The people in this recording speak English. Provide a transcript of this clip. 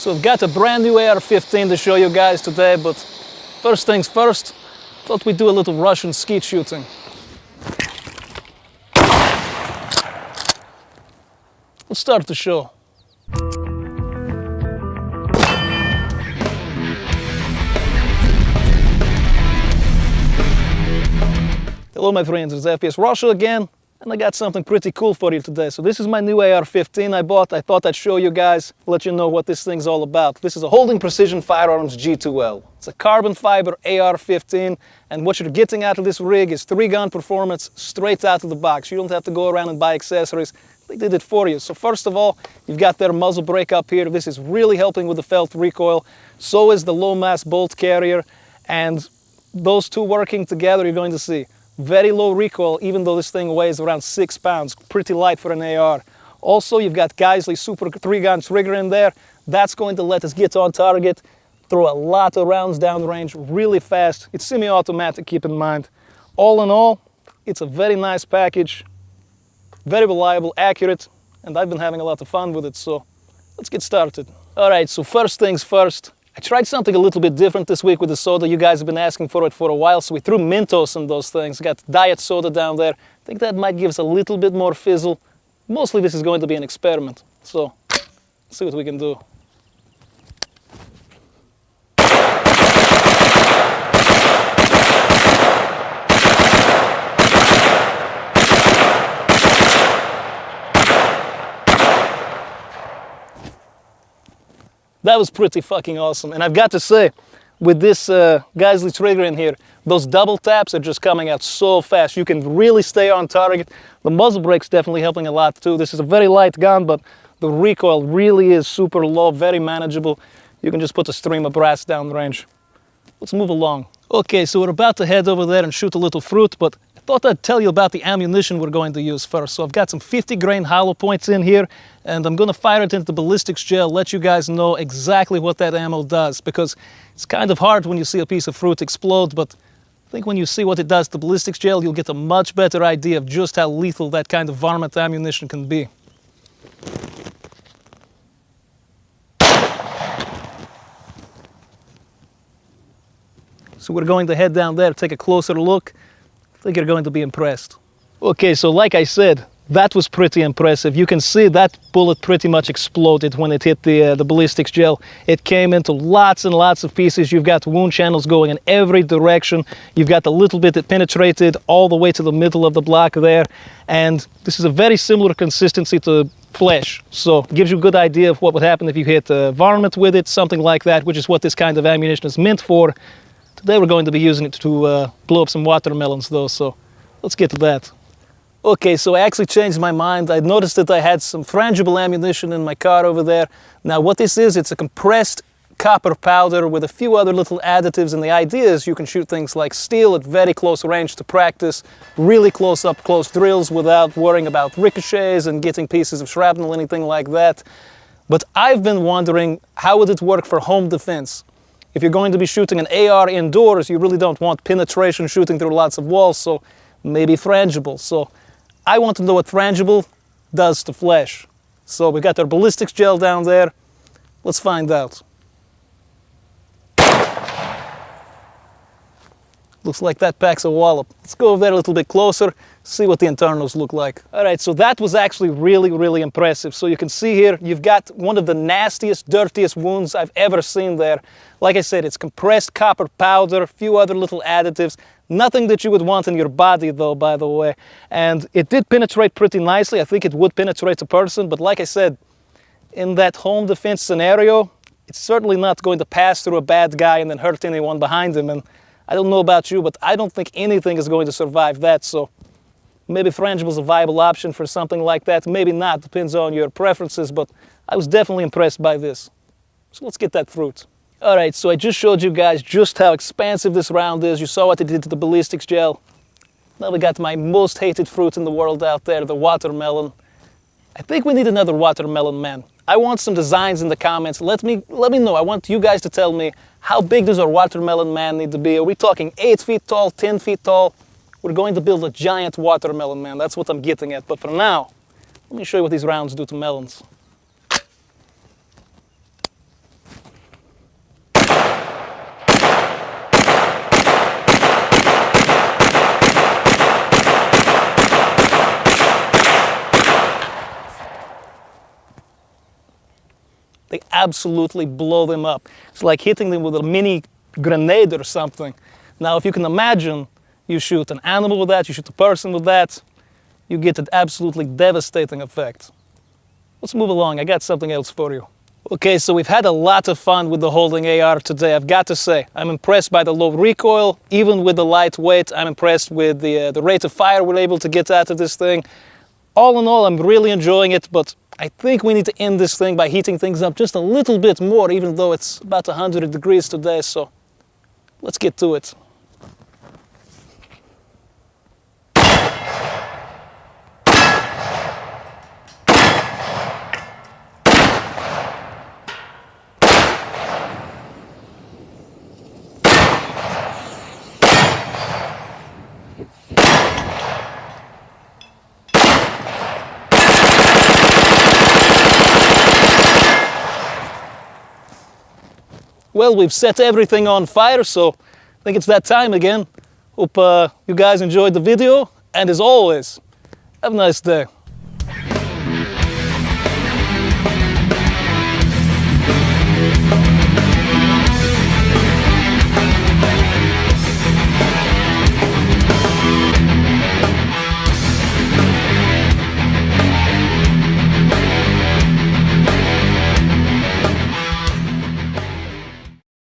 So I've got a brand new AR-15 to show you guys today, but first things first, thought we'd do a little Russian skeet shooting. Let's start the show. Hello my friends, it's FPS-Russia again, and I got something pretty cool for you today. So this is my new AR-15 I bought. I thought I'd show you guys, let you know what this thing's all about. This is a Houlding Precision Firearms G2L. It's a carbon fiber AR-15, and what you're getting out of this rig is 3-gun performance straight out of the box. You don't have to go around and buy accessories. They did it for you. So first of all, you've got their muzzle brake up here. This is really helping with the felt recoil. So is the low mass bolt carrier, and those two working together, you're going to see very low recoil, even though this thing weighs around 6 pounds, pretty light for an AR. Also, you've got Geisley Super 3-gun trigger in there. That's going to let us get on target, throw a lot of rounds down range really fast. It's semi-automatic, keep in mind. All in all, it's a very nice package, very reliable, accurate, and I've been having a lot of fun with it, so let's get started. All right, so first things first. I tried something a little bit different this week with the soda. You guys have been asking for it for a while, so we threw Mentos in those things. Got diet soda down there. I think that might give us a little bit more fizzle. Mostly this is going to be an experiment, so let's see what we can do. That was pretty fucking awesome. And I've got to say, with this Geisley trigger in here, those double taps are just coming out so fast. You can really stay on target. The muzzle brake's definitely helping a lot too. This is a very light gun, but the recoil really is super low, very manageable. You can just put a stream of brass down range. Let's move along. Okay, so we're about to head over there and shoot a little fruit, but I thought I'd tell you about the ammunition we're going to use first. So I've got some 50 grain hollow points in here, and I'm going to fire it into the ballistics gel, let you guys know exactly what that ammo does, because it's kind of hard when you see a piece of fruit explode, but I think when you see what it does to ballistics gel, you'll get a much better idea of just how lethal that kind of varmint ammunition can be. So we're going to head down there, take a closer look. I think you're going to be impressed. Okay, so like I said, that was pretty impressive. You can see that bullet pretty much exploded when it hit the ballistics gel. It came into lots and lots of pieces. You've got wound channels going in every direction. You've got the little bit that penetrated all the way to the middle of the block there. And this is a very similar consistency to flesh. So it gives you a good idea of what would happen if you hit varmint with it, something like that, which is what this kind of ammunition is meant for. Today we're going to be using it to blow up some watermelons though, so let's get to that. Okay, so I actually changed my mind. I noticed that I had some frangible ammunition in my car over there. Now what this is, it's a compressed copper powder with a few other little additives, and the idea is you can shoot things like steel at very close range to practice really close drills without worrying about ricochets and getting pieces of shrapnel, anything like that. But I've been wondering, how would it work for home defense? If you're going to be shooting an AR indoors, you really don't want penetration shooting through lots of walls, so maybe frangible. So I want to know what frangible does to flesh. So we got our ballistics gel down there. Let's find out. Looks like that packs a wallop. Let's go over there a little bit closer, see what the internals look like. All right, so that was actually really, really impressive. So you can see here, you've got one of the nastiest, dirtiest wounds I've ever seen there. Like I said, it's compressed copper powder, a few other little additives. Nothing that you would want in your body though, by the way. And it did penetrate pretty nicely. I think it would penetrate a person, but like I said, in that home defense scenario, it's certainly not going to pass through a bad guy and then hurt anyone behind him. And I don't know about you, but I don't think anything is going to survive that, so maybe frangible is a viable option for something like that. Maybe not, depends on your preferences, but I was definitely impressed by this. So let's get that fruit. All right, so I just showed you guys just how expansive this round is. You saw what it did to the ballistics gel. Now we got my most hated fruit in the world out there, the watermelon. I think we need another watermelon man. I want some designs in the comments. Let me know. I want you guys to tell me, how big does our watermelon man need to be? Are we talking 8 feet tall, 10 feet tall? We're going to build a giant watermelon man. That's what I'm getting at. But for now, let me show you what these rounds do to melons. they absolutely blow them up. It's like hitting them with a mini grenade or something. Now, if you can imagine, you shoot an animal with that, you shoot a person with that, you get an absolutely devastating effect. Let's move along, I got something else for you. Okay, so we've had a lot of fun with the Houlding AR today, I've got to say. I'm impressed by the low recoil, even with the lightweight. I'm impressed with the rate of fire we're able to get out of this thing. All in all, I'm really enjoying it, but I think we need to end this thing by heating things up just a little bit more, even though it's about 100 degrees today, so let's get to it. Well, we've set everything on fire, so I think it's that time again. Hope you guys enjoyed the video, and as always, have a nice day.